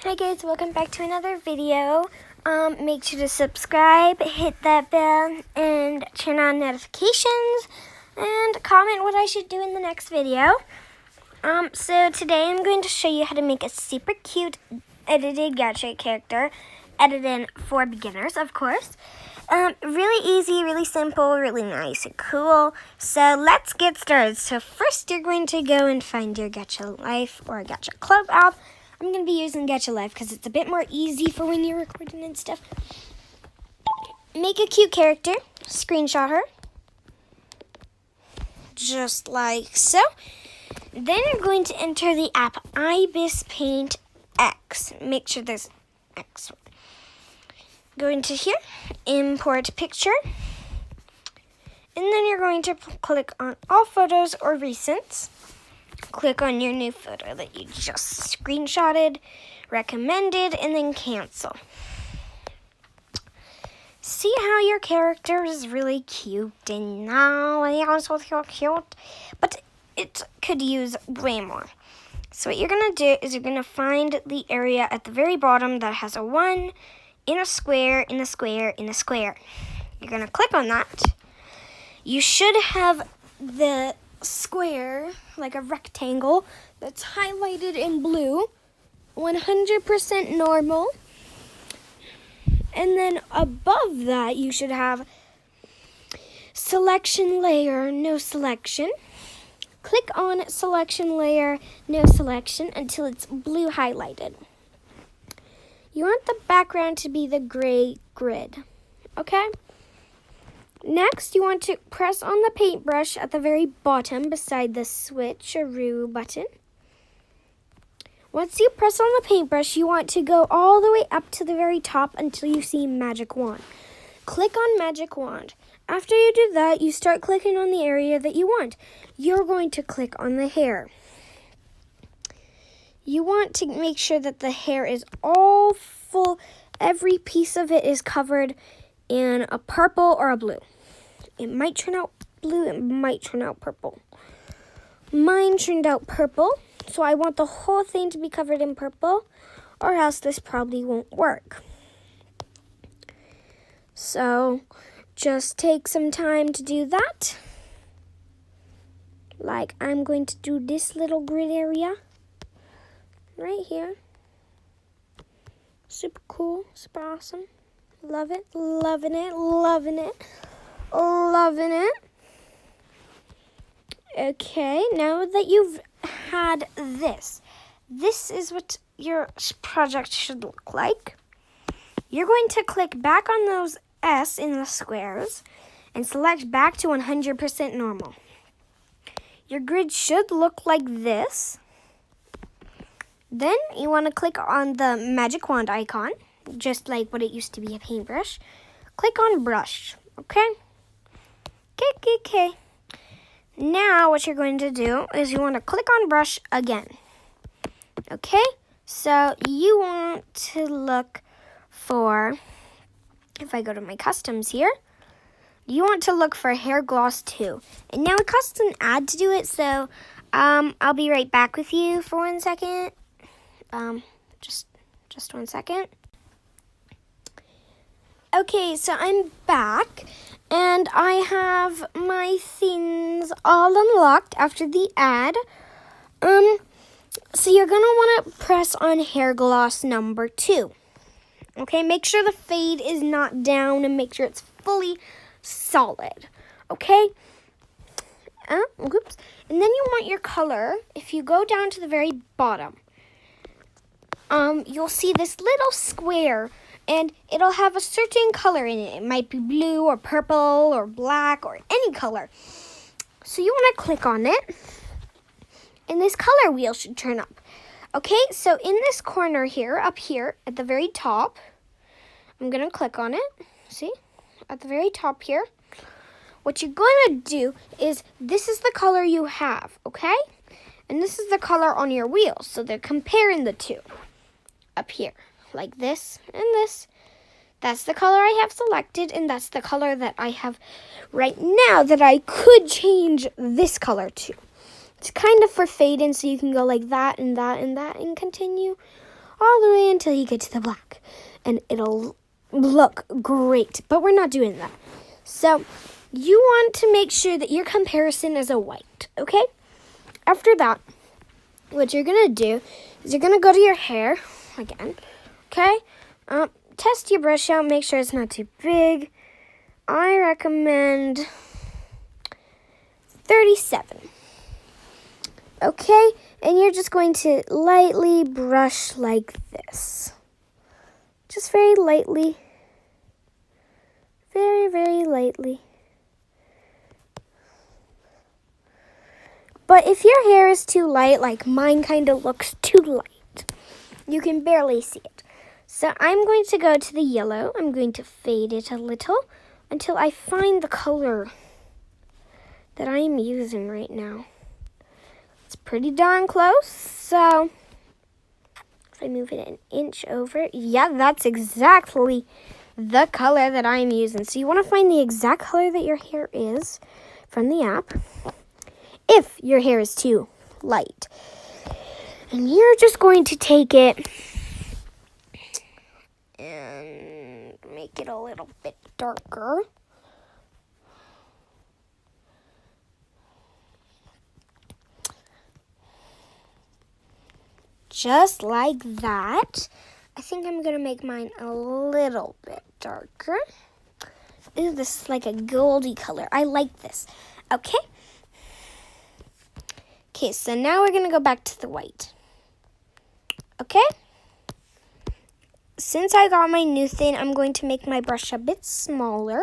Hi guys, welcome back to another video. Make sure to subscribe, hit that bell, and turn on notifications, and comment what I should do in the next video. So today I'm going to show you how to make a super cute edited gadget character, edited for beginners, of course. Really easy, really simple, really nice and cool. So let's get started. So first you're going to go and find your Gacha Life or Gacha Club app. I'm going to be using Gacha Life because it's a bit more easy for when you're recording and stuff. Make a cute character. Screenshot her. Just like so. Then you're going to enter the app Ibis Paint X. Make sure there's X. Go into here. Import picture. And then you're going to click on all photos or recents. Click on your new photo that you just screenshotted, recommended, and then cancel. See how your character is really cute and now also so cute, but it could use way more. So what you're going to do is you're going to find the area at the very bottom that has a 1 in a square, in a square, in a square. You're going to click on that. You should have the square, like a rectangle, that's highlighted in blue, 100% normal. And then above that, you should have selection layer, no selection. Click on selection layer, no selection until it's blue highlighted. You want the background to be the gray grid, okay? Next, you want to press on the paintbrush at the very bottom beside the switcheroo button. Once you press on the paintbrush, you want to go all the way up to the very top until you see Magic Wand. Click on Magic Wand. After you do that, you start clicking on the area that you want. You're going to click on the hair. You want to make sure that the hair is all full. Every piece of it is covered in a purple or a blue. It might turn out blue, it might turn out purple. Mine turned out purple, so I want the whole thing to be covered in purple, or else this probably won't work. So just take some time to do that. Like I'm going to do this little grid area right here. Super cool, super awesome. Love it, loving it, loving it, loving it. Okay, now that you've had this is what your project should look like. You're going to click back on those S in the squares and select back to 100% normal. Your grid should look like this. Then you want to click on the magic wand icon, just like what it used to be, a paintbrush. Click on brush, okay? Okay. Now what you're going to do is you want to click on brush again. Okay? So you want to look for, if I go to my customs here, you want to look for hair gloss 2. And now it costs an ad to do it, so I'll be right back with you for 1 second. Just 1 second. Okay, so I'm back, and I have my things all unlocked after the ad. So you're gonna want to press on hair gloss number 2. Okay, make sure the fade is not down and make sure it's fully solid. Okay? Oops. And then you want your color. If you go down to the very bottom, you'll see this little square, and it'll have a certain color in it. It might be blue or purple or black or any color. So you want to click on it, and this color wheel should turn up. Okay, so in this corner here, up here at the very top, I'm going to click on it. See? At the very top here. What you're going to do is, this is the color you have, okay? And this is the color on your wheel. So they're comparing the two. Up here, like this and this. That's the color I have selected, and that's the color that I have right now that I could change this color to. It's kind of for fade in, so you can go like that and that and that and continue. all the way until you get to the black. And it'll look great, but we're not doing that. So you want to make sure that your comparison is a white, okay? After that, what you're going to do is you're going to go to your hair again, okay? Test your brush out, make sure it's not too big. I recommend 37. Okay, and you're just going to lightly brush like this. Just very lightly. Very, very lightly. But if your hair is too light, like mine kind of looks too light, you can barely see it. So I'm going to go to the yellow. I'm going to fade it a little until I find the color that I'm using right now. It's pretty darn close, so if I move it an inch over, yeah, that's exactly the color that I'm using. So you want to find the exact color that your hair is from the app, if your hair is too light. And you're just going to take it and make it a little bit darker. Just like that. I think I'm going to make mine a little bit darker. Ooh, this is like a goldy color. I like this. Okay. Okay, so now we're going to go back to the white. Okay. Since I got my new thing, I'm going to make my brush a bit smaller.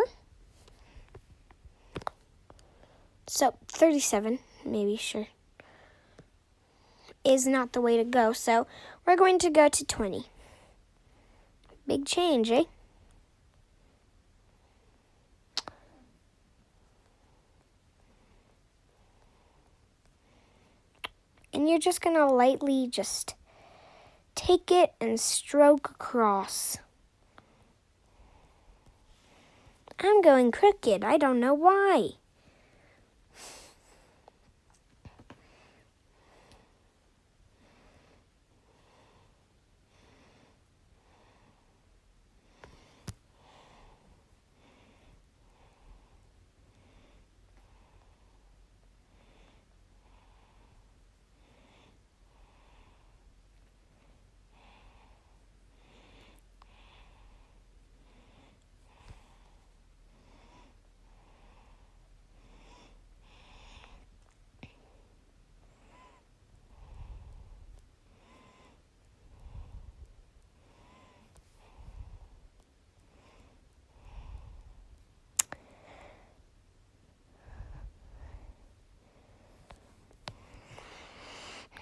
So 37, maybe, sure, is not the way to go. So we're going to go to 20. Big change, eh? And you're just going to lightly just take it and stroke across. I'm going crooked. I don't know why.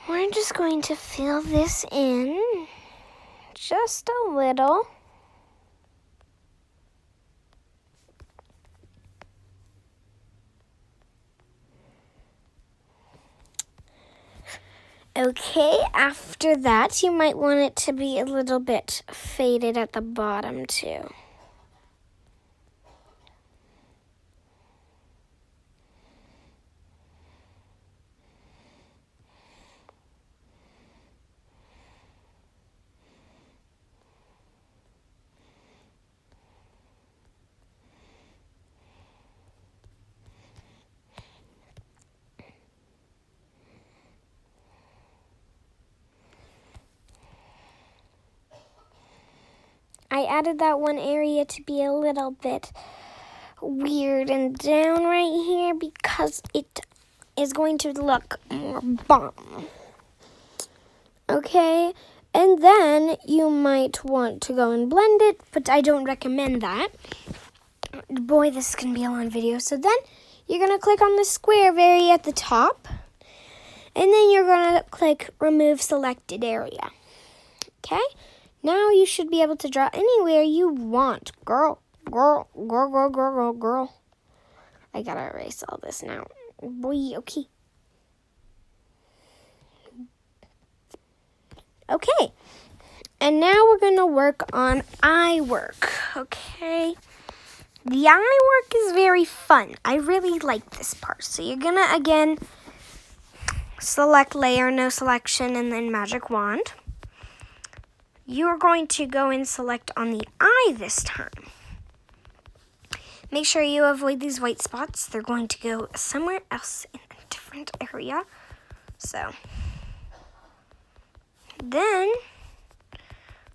We're just going to fill this in just a little. Okay, after that, you might want it to be a little bit faded at the bottom too. I added that one area to be a little bit weird and down right here because it is going to look more bomb. Okay, and then you might want to go and blend it, but I don't recommend that. Boy, this is going to be a long video. So then you're going to click on the square very at the top, and then you're going to click remove selected area. Okay? Now you should be able to draw anywhere you want. Girl. I gotta erase all this now. Boy, okay. Okay. And now we're gonna work on eye work. Okay. The eye work is very fun. I really like this part. So you're gonna, again, select layer, no selection, and then magic wand. you're going to go and select on the eye this time. Make sure you avoid these white spots. They're going to go somewhere else in a different area. So, then,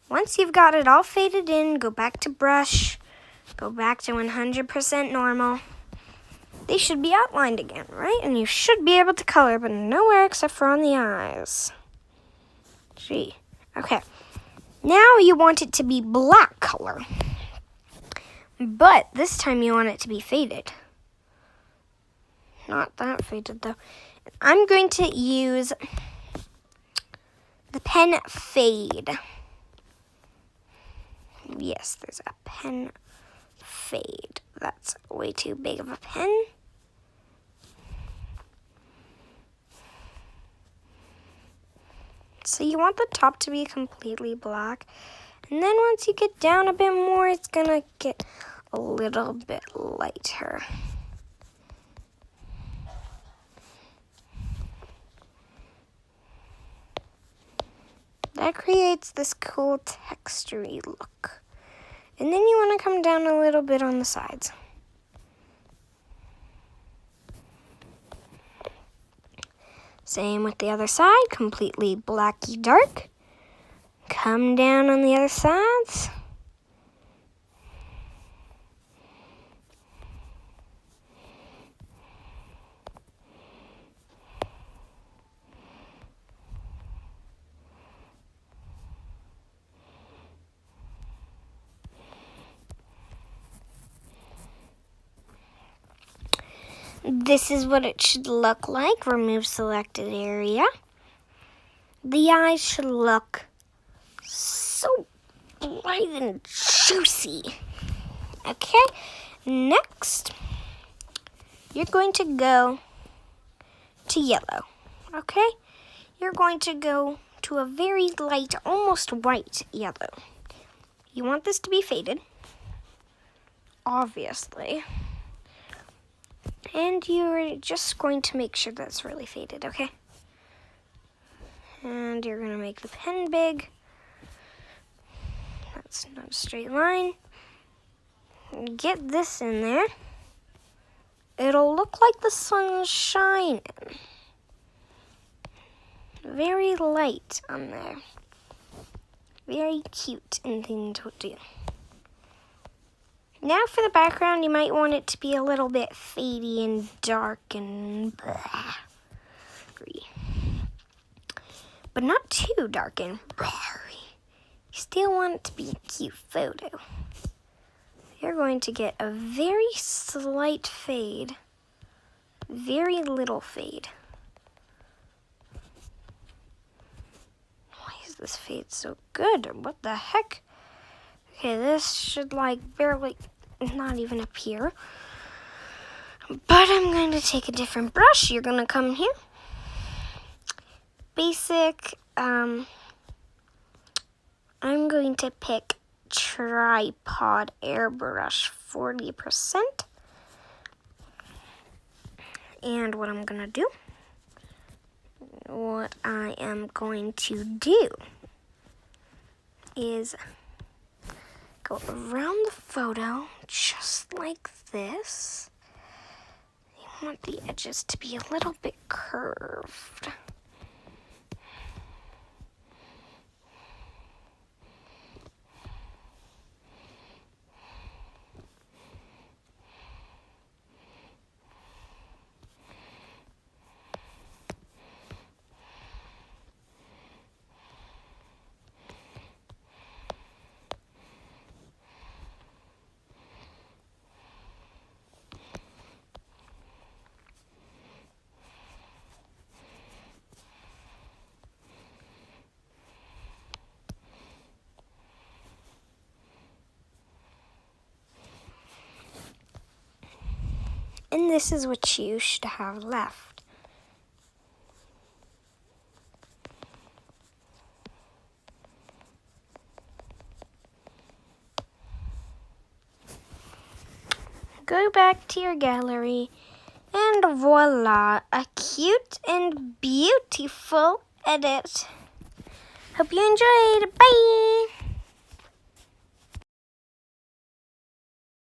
once you've got it all faded in, go back to brush, go back to 100% normal. They should be outlined again, right? And you should be able to color, but nowhere except for on the eyes. Gee. Okay. Now you want it to be black color. But this time you want it to be faded. Not that faded, though. I'm going to use the pen fade. Yes, there's a pen fade. That's way too big of a pen. So you want the top to be completely black. And then once you get down a bit more, it's going to get a little bit lighter. That creates this cool textury look. And then you want to come down a little bit on the sides. Same with the other side, completely blacky dark. Come down on the other sides. This is what it should look like. Remove selected area. The eyes should look so bright and juicy. Okay, next, you're going to go to yellow. Okay, you're going to go to a very light, almost white yellow. You want this to be faded, obviously. And you're just going to make sure that's really faded, okay? And you're going to make the pen big. That's not a straight line. Get this in there. It'll look like the sun's shining. Very light on there. Very cute and thing to do. Now for the background, you might want it to be a little bit fadey and dark and blurry. But not too dark and blurry. You still want it to be a cute photo. You're going to get a very slight fade. Very little fade. Why is this fade so good? What the heck? Okay, this should like barely, not even appear. But I'm going to take a different brush. You're going to come here. Basic, I'm going to pick Tripod Airbrush 40%. And what I am going to do is go around the photo just like this. You want the edges to be a little bit curved. And this is what you should have left. Go back to your gallery, and voila, a cute and beautiful edit. Hope you enjoyed. Bye!